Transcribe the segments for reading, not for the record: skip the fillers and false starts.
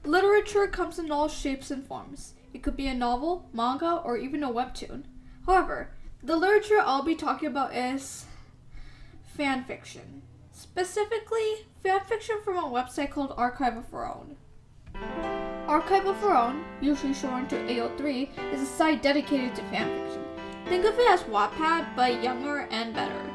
Literature comes in all shapes and forms. It could be a novel, manga, or even a webtoon. However, the literature I'll be talking about is fanfiction. Specifically, fanfiction from a website called Archive of Our Own. Archive of Our Own, usually shortened to ao3, is a site dedicated to fanfiction. Think of it as Wattpad, but younger and better.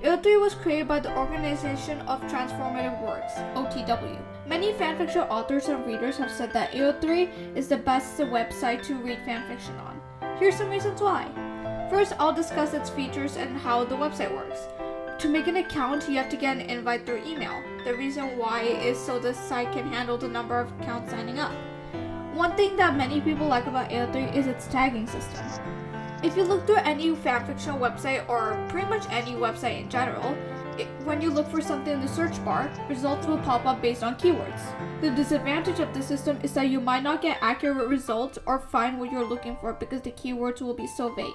ao3 was created by the Organization of Transformative Works, OTW. Many fanfiction authors and readers have said that ao3 is the best website to read fanfiction on. Here's some reasons why. First, I'll discuss its features and how the website works. To make an account, you have to get an invite through email. The reason why is so the site can handle the number of accounts signing up. One thing that many people like about ao3 is its tagging system. If you look through any fanfiction website or pretty much any website in general, when you look for something in the search bar, results will pop up based on keywords. The disadvantage of this system is that you might not get accurate results or find what you're looking for because the keywords will be so vague.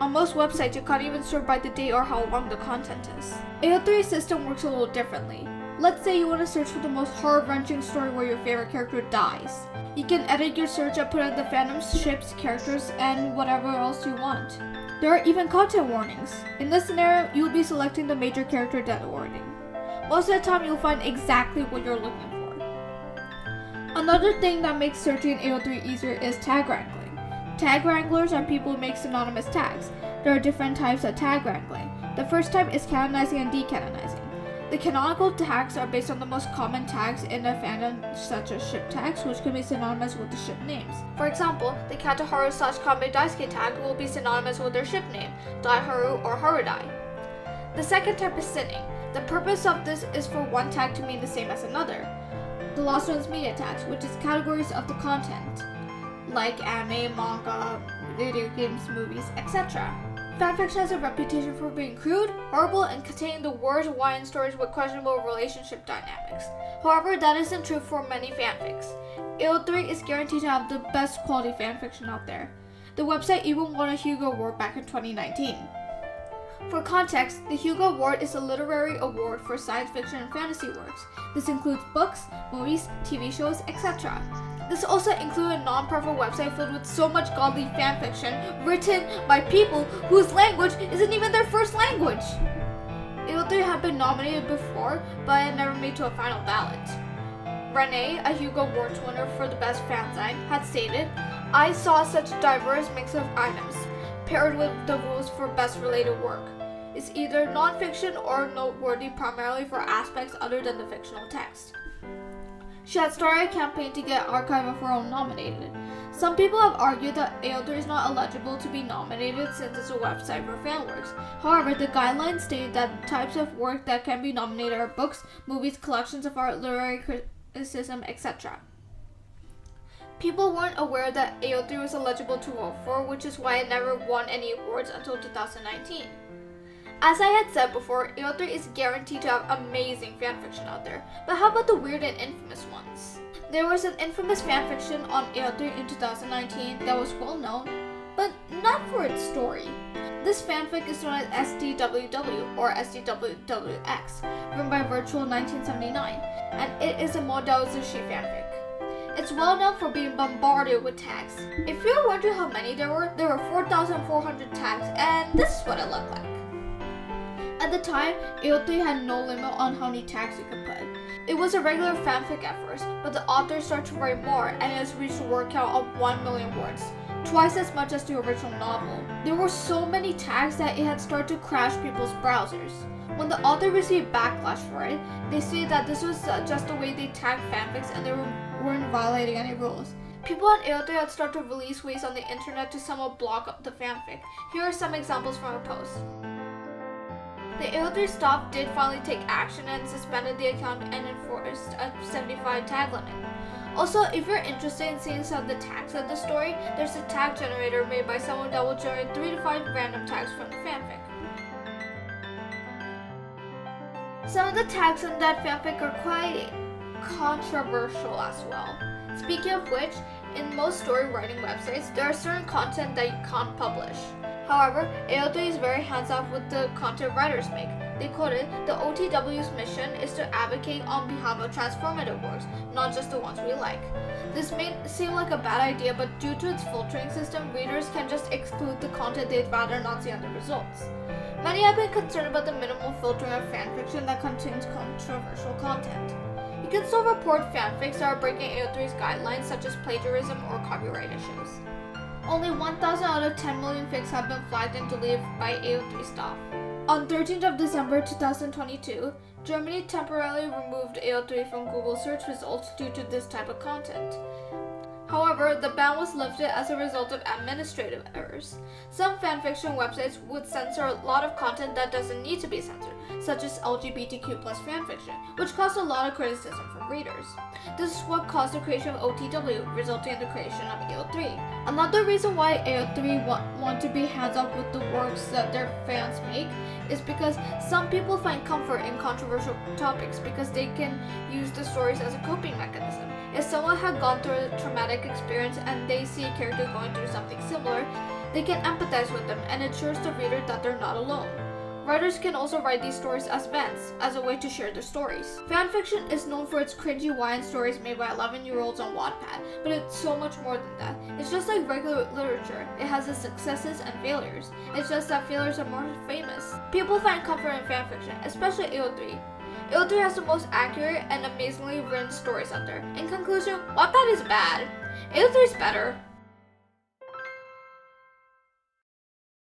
On most websites, you can't even sort by the date or how long the content is. ao3's system works a little differently. Let's say you want to search for the most heart-wrenching story where your favorite character dies. You can edit your search and put in the fandoms, ships, characters, and whatever else you want. There are even content warnings. In this scenario, you'll be selecting the major character death warning. Most of the time, you'll find exactly what you're looking for. Another thing that makes searching in ao3 easier is tag wrangling. Tag wranglers are people who make synonymous tags. There are different types of tag wrangling. The first type is canonizing and decanonizing. The canonical tags are based on the most common tags in a fandom, such as ship tags, which can be synonymous with the ship names. For example, the Kataharu/Kanbei Daisuke tag will be synonymous with their ship name, Daiharu or Harudai. The second type is sinning. The purpose of this is for one tag to mean the same as another. The last one is media tags, which is categories of the content, like anime, manga, video games, movies, etc. Fanfiction has a reputation for being crude, horrible, and containing the worst YN stories with questionable relationship dynamics. However, that isn't true for many fanfics. ao3 is guaranteed to have the best quality fanfiction out there. The website even won a Hugo Award back in 2019. For context, the Hugo Award is a literary award for science fiction and fantasy works. This includes books, movies, TV shows, etc. This also includes a non-profit website filled with so much godly fanfiction written by people whose language isn't even their first language. ao3 had been nominated before, but it never made to a final ballot. Renee, a Hugo Awards winner for the best fanzine, had stated, "I saw such a diverse mix of items, paired with the rules for best related work. It's either non-fiction or noteworthy primarily for aspects other than the fictional text." She had started a campaign to get Archive of Our Own nominated. Some people have argued that ao3 is not eligible to be nominated since it's a website for fanworks. However, the guidelines state that types of work that can be nominated are books, movies, collections of art, literary criticism, etc. People weren't aware that ao3 was eligible to vote for, which is why it never won any awards until 2019. As I had said before, ao3 is guaranteed to have amazing fanfiction out there, but how about the weird and infamous ones? There was an infamous fanfiction on ao3 in 2019 that was well known, but not for its story. This fanfic is known as SDWW or SDWWX, written by Virtual 1979, and it is a Model Zushi fanfic. It's well known for being bombarded with tags. If you're wondering how many there were 4,400 tags, and this is what it looked like. At the time, ao3 had no limit on how many tags you could put. It was a regular fanfic at first, but the author started to write more and it has reached a word count of 1 million words, twice as much as the original novel. There were so many tags that it had started to crash people's browsers. When the author received backlash for it, they stated that this was just the way they tagged fanfics and they weren't violating any rules. People on ao3 had started to release ways on the internet to somewhat block up the fanfic. Here are some examples from a post. The ao3 staff did finally take action and suspended the account and enforced a 75 tag limit. Also, if you're interested in seeing some of the tags of the story, there's a tag generator made by someone that will generate 3 to 5 random tags from the fanfic. Some of the tags in that fanfic are quite controversial as well. Speaking of which, in most story writing websites, there are certain content that you can't publish. However, ao3 is very hands-off with the content writers make. They quoted, "The OTW's mission is to advocate on behalf of transformative works, not just the ones we like." This may seem like a bad idea, but due to its filtering system, readers can just exclude the content they'd rather not see on the results. Many have been concerned about the minimal filtering of fanfiction that contains controversial content. You can still report fanfics that are breaking ao3's guidelines, such as plagiarism or copyright issues. Only 1,000 out of 10 million fics have been flagged and deleted by ao3 staff. On 13th of December 2022, Germany temporarily removed ao3 from Google search results due to this type of content. However, the ban was lifted as a result of administrative errors. Some fanfiction websites would censor a lot of content that doesn't need to be censored, such as LGBTQ+ fanfiction, which caused a lot of criticism from readers. This is what caused the creation of OTW, resulting in the creation of ao3. Another reason why ao3 want to be hands-off with the works that their fans make is because some people find comfort in controversial topics because they can use the stories as a coping mechanism. If someone had gone through a traumatic experience and they see a character going through something similar, they can empathize with them and ensures the reader that they're not alone. Writers can also write these stories as events, as a way to share their stories. Fanfiction is known for its cringy YN stories made by 11-year-olds on Wattpad, but it's so much more than that. It's just like regular literature. It has its successes and failures. It's just that failures are more famous. People find comfort in fanfiction, especially ao3. ao3 has the most accurate and amazingly written stories out there. In conclusion, Wattpad is bad. ao3 is better.